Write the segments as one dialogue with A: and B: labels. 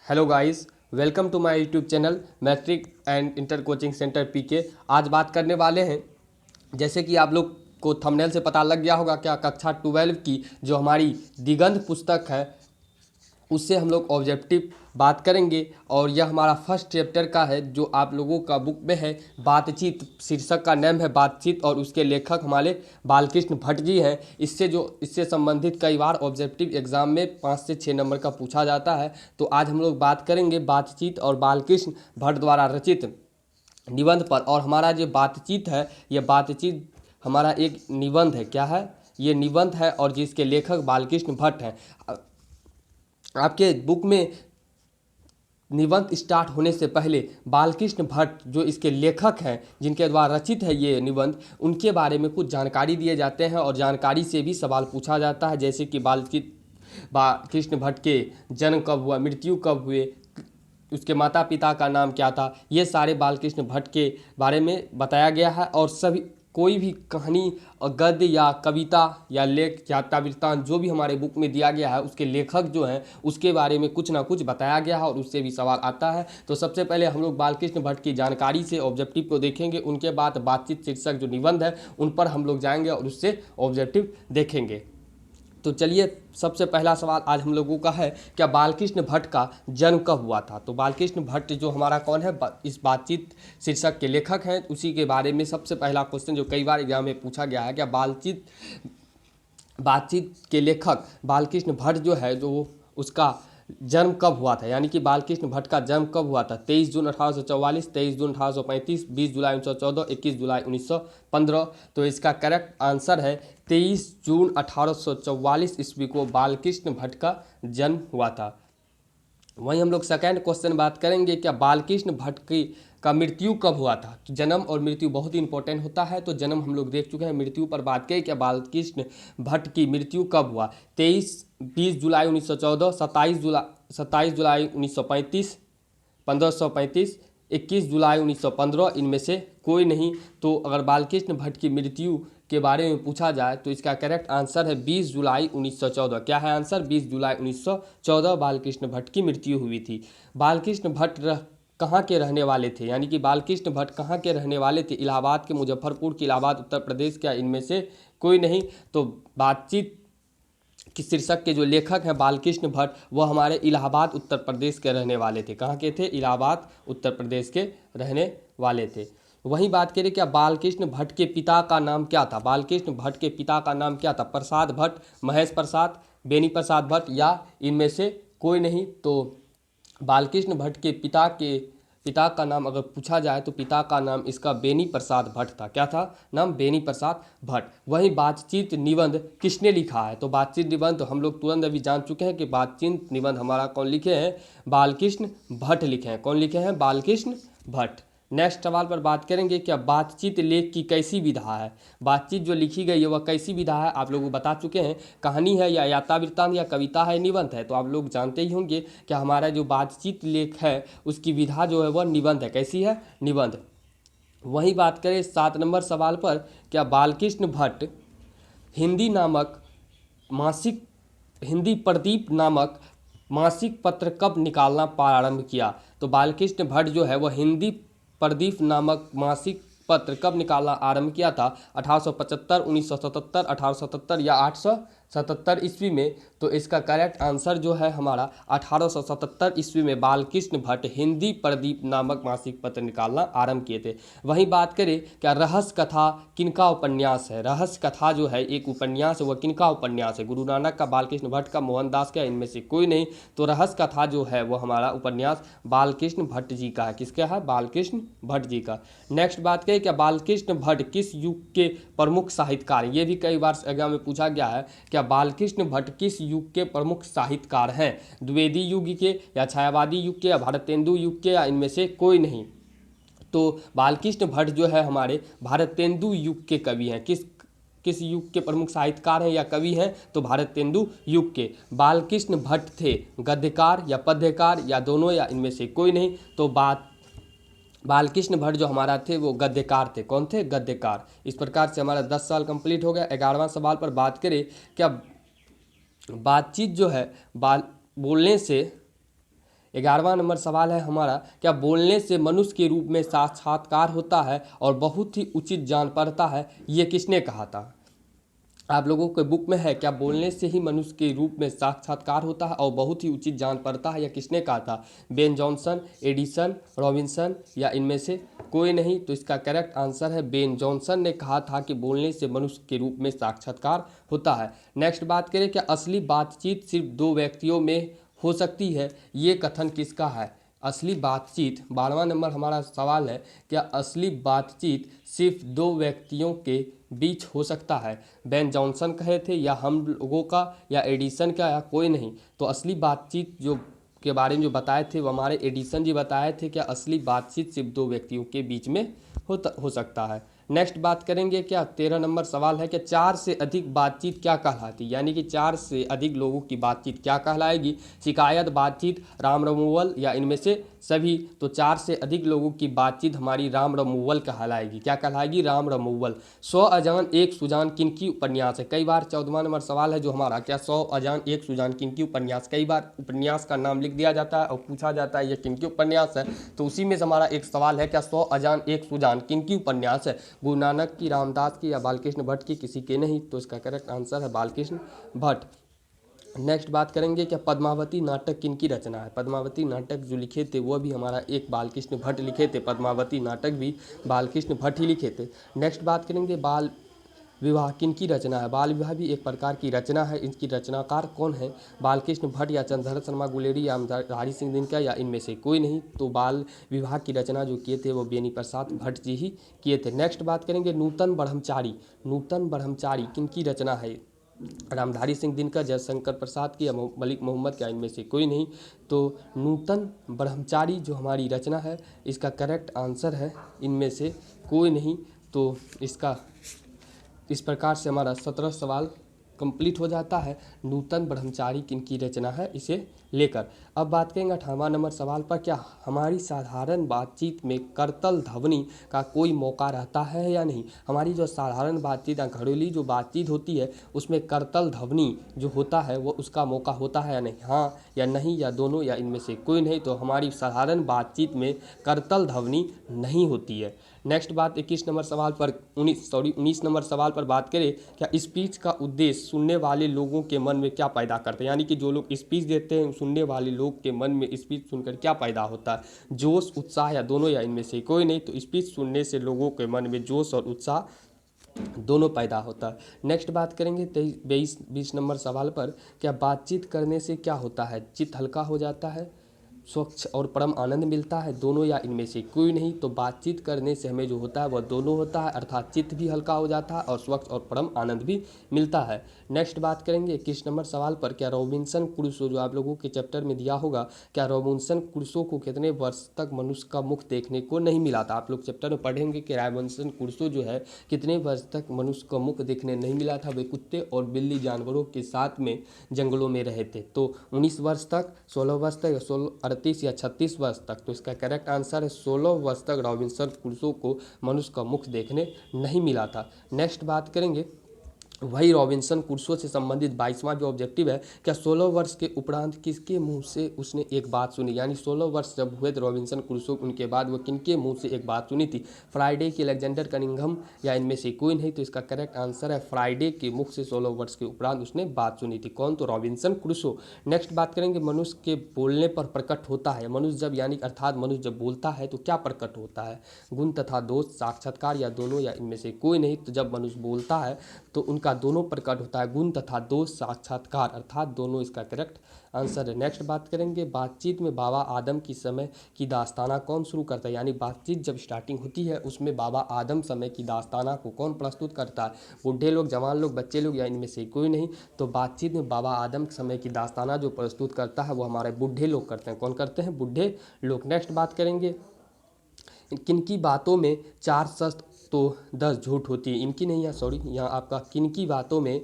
A: Hello guys, welcome to my YouTube channel matric and inter coaching centre PK. आज बात करने वाले हैं, जैसे कि आप लोग को थंबनेल से पता लग गया होगा, क्या कक्षा 12 की जो हमारी दिगंत पुस्तक है उससे हम लोग ऑब्जेक्टिव बात करेंगे। और यह हमारा फर्स्ट चैप्टर का है जो आप लोगों का बुक में है। बातचीत शीर्षक का नाम है बातचीत और उसके लेखक हमारे बालकृष्ण भट्ट जी हैं। इससे संबंधित कई बार ऑब्जेक्टिव एग्जाम में 5 से 6 नंबर का पूछा जाता है। तो आज हम लोग बात करेंगे बातचीत और बालकृष्ण भट्ट द्वारा रचित निबंध पर। और हमारा जो बातचीत है, यह बातचीत हमारा एक निबंध है। क्या है? ये निबंध है और जिसके लेखक बालकृष्ण भट्ट हैं। आपके बुक में निबंध स्टार्ट होने से पहले बालकृष्ण भट्ट जो इसके लेखक हैं, जिनके द्वारा रचित है ये निबंध, उनके बारे में कुछ जानकारी दिए जाते हैं और जानकारी से भी सवाल पूछा जाता है। जैसे कि बालकृष्ण भट्ट के जन्म कब हुआ, मृत्यु कब हुए, उसके माता पिता का नाम क्या था, ये सारे बालकृष्ण भट्ट के बारे में बताया गया है। और सभी कोई भी कहानी और गद्य या कविता या लेख यात्रा वृत्तांत जो भी हमारे बुक में दिया गया है, उसके लेखक जो हैं उसके बारे में कुछ ना कुछ बताया गया है और उससे भी सवाल आता है। तो सबसे पहले हम लोग बालकृष्ण भट्ट की जानकारी से ऑब्जेक्टिव को देखेंगे, उनके बाद बातचीत शीर्षक जो निबंध है उन पर हम लोग जाएंगे और उससे ऑब्जेक्टिव देखेंगे। तो चलिए, सबसे पहला सवाल आज हम लोगों का है, क्या बालकृष्ण भट्ट का जन्म कब हुआ था। तो बालकृष्ण भट्ट जो हमारा कौन है, इस बातचीत शीर्षक के लेखक हैं। उसी के बारे में सबसे पहला क्वेश्चन जो कई बार एग्जाम में पूछा गया है, क्या बातचीत के लेखक बालकृष्ण भट्ट जो है, जो उसका जन्म कब हुआ था, यानी कि बालकृष्ण भट्ट का जन्म कब हुआ था। 23 जून 1844, 23 जून 1835, 20 जुलाई 1914, 21 जुलाई 1915। तो इसका करेक्ट आंसर है 23 जून 1844 ईस्वी को बालकृष्ण भट्ट का जन्म हुआ था। वहीं हम लोग सेकेंड क्वेश्चन बात करेंगे, क्या बालकृष्ण भट्ट का मृत्यु कब हुआ था। तो जन्म और मृत्यु बहुत ही इंपॉर्टेंट होता है। तो जन्म हम लोग देख चुके हैं, मृत्यु पर बात करें, क्या बालकृष्ण भट्ट की मृत्यु कब हुआ। 20 जुलाई 1914, 27 जुलाई 1935, 1535, 21 जुलाई 1915, इनमें से कोई नहीं। तो अगर बालकृष्ण भट्ट की मृत्यु के बारे में पूछा जाए तो इसका करेक्ट आंसर है 20 जुलाई 1914। क्या है आंसर? 20 जुलाई 1914 बालकृष्ण भट्ट की मृत्यु हुई थी। बालकृष्ण भट्ट कहाँ के रहने वाले थे, यानी कि बालकृष्ण भट्ट कहाँ के रहने वाले थे। इलाहाबाद के, मुजफ्फरपुर के, इलाहाबाद उत्तर प्रदेश का, इनमें से कोई नहीं। तो बातचीत की शीर्षक के जो लेखक हैं बालकृष्ण भट्ट, वह हमारे इलाहाबाद उत्तर प्रदेश के रहने वाले थे। कहाँ के थे? इलाहाबाद उत्तर प्रदेश के रहने वाले थे। वहीं बात करें, क्या बालकृष्ण भट्ट के पिता का नाम क्या था। बालकृष्ण भट्ट के पिता का नाम क्या था। प्रसाद भट्ट, महेश प्रसाद, बेनी प्रसाद भट्ट, या इनमें से कोई नहीं। तो बालकृष्ण भट्ट के पिता का नाम अगर पूछा जाए तो पिता का नाम इसका बेनी प्रसाद भट्ट था। क्या था नाम? बेनी प्रसाद भट्ट। वही बातचीत निबंध किसने लिखा है। तो बातचीत निबंध तो हम लोग तुरंत अभी जान चुके हैं कि बातचीत निबंध हमारा कौन लिखे हैं, बालकृष्ण भट्ट लिखे हैं। कौन लिखे हैं? बालकृष्ण भट्ट। नेक्स्ट सवाल पर बात करेंगे, क्या बातचीत लेख की कैसी विधा है। बातचीत जो लिखी गई है वह कैसी विधा है, आप लोग बता चुके हैं। कहानी है या यात्रा वृत्तांत या कविता है, निबंध है। तो आप लोग जानते ही होंगे क्या हमारा जो बातचीत लेख है उसकी विधा जो है वह निबंध है। कैसी है? निबंध। वही बात करें 7 नंबर सवाल पर, क्या बालकृष्ण भट्ट हिंदी नामक मासिक हिंदी प्रदीप नामक मासिक पत्र कब निकालना प्रारंभ किया। तो बालकृष्ण भट्ट जो है वह हिंदी प्रदीप नामक मासिक पत्र कब निकालना आरंभ किया था। 1875, 1977, 1877 या 877 ईस्वी में। तो इसका करेक्ट आंसर जो है हमारा 1877 ईस्वी में बालकृष्ण भट्ट हिंदी प्रदीप नामक मासिक पत्र निकालना आरंभ किए थे। वहीं बात करें, क्या रहस्य कथा किनका उपन्यास है। रहस्य कथा जो है एक उपन्यास है, वह किनका उपन्यास है। गुरु नानक का, बालकृष्ण भट्ट का, मोहनदास का, इनमें से कोई नहीं। तो रहस्य कथा जो है वो हमारा उपन्यास बालकृष्ण भट्ट जी का है। किसका है? बालकृष्ण भट्ट जी का। नेक्स्ट बात करें, क्या बालकृष्ण भट्ट किस युग के प्रमुख साहित्यकार। ये भी कई बार एग्जाम में पूछा गया है, क्या बालकृष्ण भट्ट किस युग के प्रमुख साहित्यकार हैं। द्विवेदी युग के, या छायावादी युग के, या भारतेंदु युग के, या इनमें से कोई नहीं। तो बालकृष्ण भट्ट जो है हमारे भारतेंदु युग के कवि हैं। किस युग के प्रमुख साहित्यकार हैं या कवि हैं। तो भारतेंदु युग के। बालकृष्ण भट्ट थे गद्यकार या पद्यकार या दोनों, या इनमें से कोई नहीं। तो बालकृष्ण भट्ट जो हमारा थे वो गद्यकार थे। कौन थे? गद्यकार। इस प्रकार से हमारा 10 साल कंप्लीट हो गया। 11वां सवाल पर बात करें, क्या बातचीत जो है बोलने से 11वां नंबर सवाल है हमारा, क्या बोलने से मनुष्य के रूप में साक्षात्कार होता है और बहुत ही उचित जान पड़ता है, ये किसने कहा था? आप लोगों के बुक में है, क्या बोलने से ही मनुष्य के रूप में साक्षात्कार होता है और बहुत ही उचित जान पड़ता है, यह किसने कहा था? बेन जॉनसन, एडिसन, रॉबिन्सन या इनमें से कोई नहीं? तो इसका करेक्ट आंसर है बेन जॉनसन ने कहा था कि बोलने से मनुष्य के रूप में साक्षात्कार होता है। नेक्स्ट बात करें, क्या असली बातचीत सिर्फ दो व्यक्तियों में हो सकती है, ये कथन किसका है? असली बातचीत, 12वां नंबर हमारा सवाल है, क्या असली बातचीत सिर्फ दो व्यक्तियों के बीच हो सकता है? बेन जॉनसन कहे थे या हम लोगों का या एडिसन का या कोई नहीं? तो असली बातचीत जो के बारे में जो बताए थे वो हमारे एडिसन जी बताए थे, क्या असली बातचीत सिर्फ दो व्यक्तियों के बीच में हो सकता है। नेक्स्ट बात करेंगे, क्या 13 नंबर सवाल है, कि 4 से अधिक बातचीत क्या कहलाती, यानी कि 4 से अधिक लोगों की बातचीत क्या कहलाएगी? शिकायत, बातचीत, राम रमूवल या इनमें से सभी? तो 4 से अधिक लोगों की बातचीत हमारी राम रमूवल कहलाएगी। क्या कहलाएगी? राम रमूवल। 100 अजान एक सुजान किनकी उपन्यास है? कई बार 14वां नंबर सवाल है जो हमारा, क्या 100 अजान एक सुजान किनकी उपन्यास? कई बार उपन्यास का नाम लिख दिया जाता है और पूछा जाता है ये किनकी उपन्यास है, तो उसी में से हमारा एक सवाल है, क्या 100 अजान एक सुजान किनकी उपन्यास है? गुरु नानक की, रामदास की या बालकृष्ण भट्ट की? किसी के नहीं। तो इसका करेक्ट आंसर है बालकृष्ण भट्ट। नेक्स्ट बात करेंगे, क्या पद्मावती नाटक किनकी रचना है? पद्मावती नाटक जो लिखे थे वो भी हमारा एक बालकृष्ण भट्ट लिखे थे, पद्मावती नाटक भी बालकृष्ण भट्ट ही लिखे थे। नेक्स्ट बात करेंगे, बाल विवाह किनकी रचना है? बाल विवाह भी एक प्रकार की रचना है, इनकी रचनाकार कौन है? बालकृष्ण भट्ट या चंद्रधर शर्मा गुलेरी या अमधारी सिंह दिनकर या इनमें से कोई नहीं? तो बाल विवाह की रचना जो किए थे वो बेनी प्रसाद भट्ट जी ही किए थे। नेक्स्ट बात करेंगे, नूतन ब्रह्मचारी, नूतन ब्रह्मचारी किनकी रचना है? रामधारी सिंह दिनकर, जयशंकर प्रसाद की या मलिक मोहम्मद क्या इनमें से कोई नहीं? तो नूतन ब्रह्मचारी जो हमारी रचना है इसका करेक्ट आंसर है इनमें से कोई नहीं। तो इसका इस प्रकार से हमारा 17 सवाल कंप्लीट हो जाता है नूतन ब्रह्मचारी किनकी रचना है इसे लेकर। अब बात करेंगे 18वां नंबर सवाल पर, क्या हमारी साधारण बातचीत में करतल ध्वनि का कोई मौका रहता है या नहीं? हमारी जो साधारण बातचीत या घरेलू जो बातचीत होती है उसमें करतल ध्वनि जो होता है वो उसका मौका होता है या नहीं? हाँ या नहीं या दोनों या इनमें से कोई नहीं? तो हमारी साधारण बातचीत में करतल ध्वनि नहीं होती है। नेक्स्ट बात 21 नंबर सवाल पर 19 नंबर सवाल पर बात करें, क्या स्पीच का उद्देश्य सुनने वाले लोगों के मन में क्या पैदा करते हैं? यानी कि जो लोग स्पीच देते हैं सुनने वाले लोग के मन में स्पीच सुनकर क्या पैदा होता है? जोश, उत्साह या दोनों या इनमें से कोई नहीं? तो स्पीच सुनने से लोगों के मन में जोश और उत्साह दोनों पैदा होता है। नेक्स्ट बात करेंगे 20 नंबर सवाल पर, क्या बातचीत करने से क्या होता है? चित्त हल्का हो जाता है, स्वच्छ और परम आनंद मिलता है, दोनों या इनमें से कोई नहीं? तो बातचीत करने से हमें जो होता है वह दोनों होता है, अर्थात चित्त भी हल्का हो जाता है और स्वच्छ और परम आनंद भी मिलता है। नेक्स्ट बात करेंगे 21 नंबर सवाल पर, क्या रॉबिन्सन क्रूसो जो आप लोगों के चैप्टर में दिया होगा, क्या रॉबिन्सन क्रूसो को कितने वर्ष तक मनुष्य का मुख देखने को नहीं मिला था? आप लोग चैप्टर में पढ़ेंगे कि रॉबिन्सन क्रूसो जो है कितने वर्ष तक मनुष्य का मुख देखने नहीं मिला था। वे कुत्ते और बिल्ली जानवरों के साथ में जंगलों में रहे थे। तो 19 वर्ष तक, 16 वर्ष तक या 38 या 36 वर्ष तक? तो इसका करेक्ट आंसर है 16 वर्ष तक रॉबिन्सन क्रूसो को मनुष्य का मुख देखने नहीं मिला था। नेक्स्ट बात करेंगे, वही रॉबिन्सन क्रूसो से संबंधित 22वां जो ऑब्जेक्टिव है, क्या 16 वर्ष के उपरांत किसके मुंह से उसने एक बात सुनी? यानी 16 वर्ष जब हुए थे रॉबिन्सन क्रूसो, उनके बाद वो किनके मुंह से एक बात सुनी थी? फ्राइडे के, अलेक्जेंडर कनिंघम या इनमें से कोई नहीं? तो इसका करेक्ट आंसर है फ्राइडे के मुख से 16 वर्ष के उपरांत उसने बात सुनी थी। कौन? तो रॉबिन्सन क्रूसो। नेक्स्ट बात करेंगे, मनुष्य के बोलने पर प्रकट होता है, मनुष्य जब यानी अर्थात मनुष्य जब बोलता है तो क्या प्रकट होता है? गुण तथा दोष, साक्षात्कार या दोनों या इनमें से कोई नहीं? तो जब मनुष्य बोलता है तो उनका दोनों प्रकट होता है, गुण तथा दोष, साक्षात्कार, अर्थात दोनों इसका करेक्ट आंसर है। नेक्स्ट बात करेंगे, बातचीत में बाबा आदम की समय की दास्ताना कौन शुरू करता है? यानी बातचीत जब स्टार्टिंग होती है उसमें बाबा आदम समय की दास्ताना को कौन प्रस्तुत करता है? बूढ़े लोग, जवान लोग, बच्चे लोग या इनमें से कोई नहीं? तो बातचीत में बाबा आदम समय की दास्ताना जो प्रस्तुत करता है वो हमारे बूढ़े लोग करते हैं। कौन करते हैं? बूढ़े लोग। नेक्स्ट बात करेंगे, किनकी बातों में 4 सच तो 10 झूठ होती है? इनकी नहीं है, सॉरी, यहाँ आपका किनकी बातों में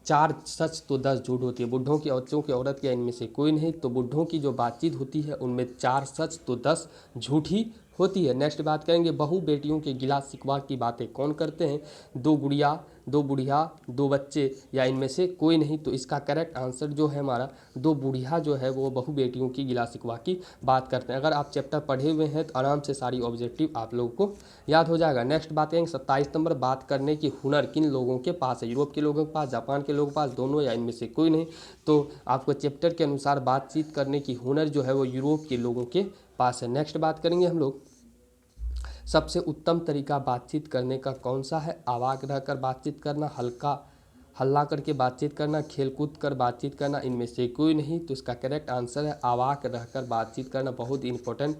A: 4 सच तो 10 झूठ होती है? बुढ़ों की, औरतों की, औरत की, इनमें से कोई नहीं? तो बुढ़ों की जो बातचीत होती है उनमें 4 सच तो 10 झूठ ही होती है। नेक्स्ट बात करेंगे, बहू बेटियों के गिला शिकवा की बातें कौन करते हैं? 2 गुड़िया, दो बुढ़िया दो बच्चे या इनमें से कोई नहीं। तो इसका करेक्ट आंसर जो है हमारा दो बुढ़िया जो है वो बहु बेटियों की गिला शिकवा की बात करते हैं। अगर आप चैप्टर पढ़े हुए हैं तो आराम से सारी ऑब्जेक्टिव आप लोगों को याद हो जाएगा। नेक्स्ट बात करेंगे 27 नंबर, बात करने की हुनर किन लोगों के पास है? यूरोप के लोगों के पास, जापान के लोगों के पास, दोनों या इनमें से कोई नहीं। तो आपको चैप्टर के अनुसार बातचीत करने की हुनर जो है वो यूरोप के लोगों के पास है। नेक्स्ट बात करेंगे हम लोग सबसे उत्तम तरीका बातचीत करने का कौन सा है? आवाज रहकर बातचीत करना, हल्ला करके बातचीत करना, खेल कूद कर बातचीत करना, इनमें से कोई नहीं। तो इसका करेक्ट आंसर है आवाज रहकर बातचीत करना, बहुत ही इंपॉर्टेंट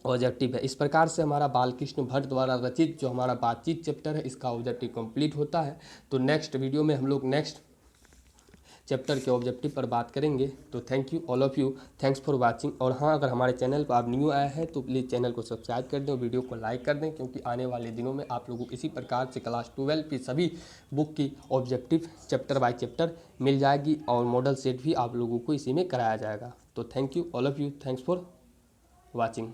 A: ऑब्जेक्टिव है। इस प्रकार से हमारा बालकृष्ण भट्ट द्वारा रचित जो हमारा बातचीत चैप्टर है इसका ऑब्जेक्टिव कंप्लीट होता है। तो नेक्स्ट वीडियो में हम लोग नेक्स्ट चैप्टर के ऑब्जेक्टिव पर बात करेंगे। तो thank you all of you, thanks for watching. और हाँ, अगर हमारे चैनल पर आप न्यू आए हैं तो प्लीज़ चैनल को सब्सक्राइब कर दें और वीडियो को लाइक कर दें, क्योंकि आने वाले दिनों में आप लोगों को इसी प्रकार से क्लास 12 की सभी बुक की ऑब्जेक्टिव चैप्टर बाय चैप्टर मिल जाएगी और मॉडल सेट भी आप लोगों को इसी में कराया जाएगा। तो thank you all of you, thanks for watching.